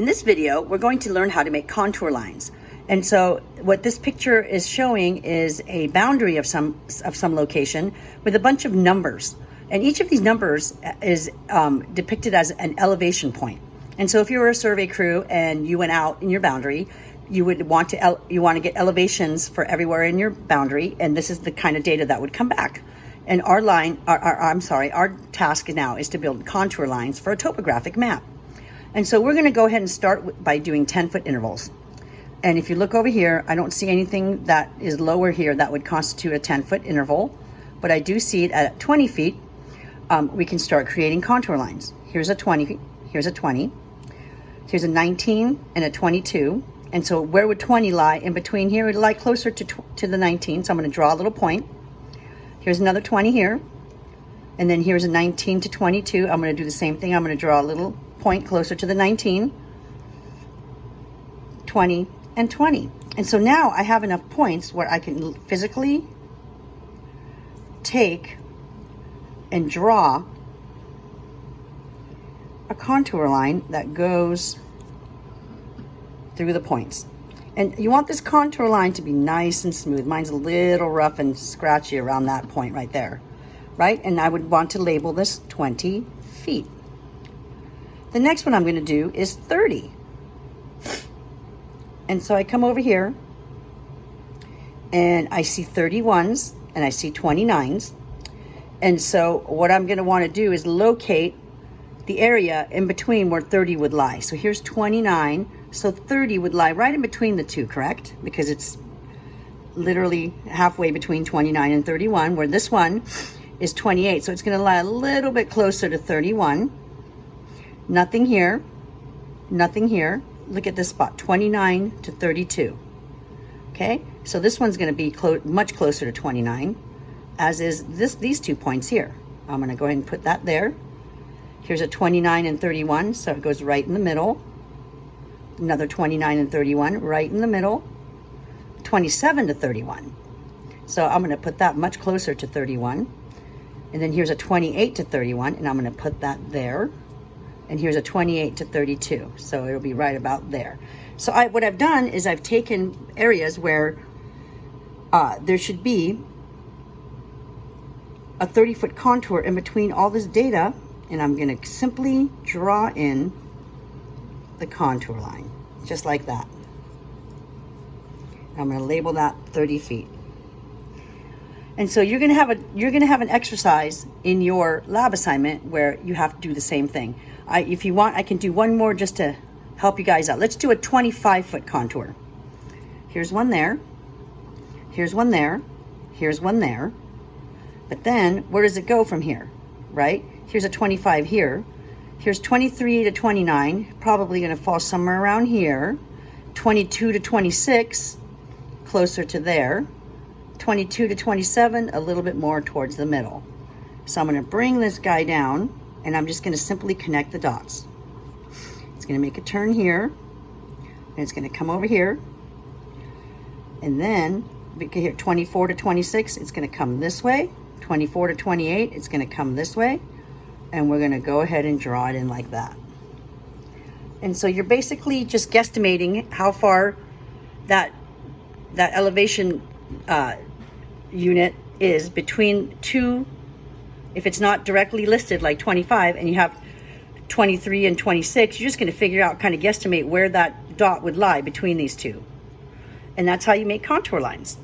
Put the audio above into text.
In this video, we're going to learn how to make contour lines. And so what this picture is showing is a boundary of some location with a bunch of numbers. And each of these numbers is depicted as an elevation point. And so if you were a survey crew and you went out in your boundary, you would want to get elevations for everywhere in your boundary, and this is the kind of data that would come back. And our task now is to build contour lines for a topographic map. And so we're going to go ahead and start by doing 10-foot intervals. And if you look over here, I don't see anything that is lower here that would constitute a 10-foot interval, but I do see it at 20 feet. We can start creating contour lines. Here's a 20, here's a 20, here's a 19 and a 22. And so where would 20 lie in between here? It would lie closer to the 19. So I'm going to draw a little point. Here's another 20 here. And then here's a 19 to 22. I'm going to do the same thing. I'm going to draw a little point closer to the 19, 20, and 20. And so now I have enough points where I can physically take and draw a contour line that goes through the points. And you want this contour line to be nice and smooth. Mine's a little rough and scratchy around that point right there, right? And I would want to label this 20 feet. The next one I'm going to do is 30. And so I come over here and I see 31s and I see 29s. And so what I'm going to want to do is locate the area in between where 30 would lie. So here's 29. So 30 would lie right in between the two, correct? Because it's literally halfway between 29 and 31, where this one is 28. So it's going to lie a little bit closer to 31. Nothing here, nothing here. Look at this spot, 29 to 32. Okay, so this one's going to be much closer to 29, as is these 2 points here. I'm going to go ahead and put that there. Here's a 29 and 31, so it goes right in the middle. Another 29 and 31 right in the middle. 27 to 31. So I'm going to put that much closer to 31. And then here's a 28 to 31, and I'm going to put that there. And here's a 28 to 32. So it'll be right about there. So what I've done is I've taken areas where there should be a 30-foot contour in between all this data, and I'm going to simply draw in the contour line, just like that. I'm going to label that 30 feet. And so you're going to have an exercise in your lab assignment where you have to do the same thing. If you want, I can do one more just to help you guys out. Let's do a 25-foot contour. Here's one there. Here's one there. Here's one there. But then where does it go from here, right? Here's a 25 here. Here's 23 to 29, probably going to fall somewhere around here. 22 to 26, closer to there. 22 to 27, a little bit more towards the middle. So I'm going to bring this guy down, and I'm just going to simply connect the dots. It's going to make a turn here, and it's going to come over here. And then, here, 24 to 26, it's going to come this way. 24 to 28, it's going to come this way. And we're going to go ahead and draw it in like that. And so you're basically just guesstimating how far that elevation unit is between two. If it's not directly listed like 25 and you have 23 and 26, you're just going to figure out, kind of guesstimate where that dot would lie between these two. And that's how you make contour lines.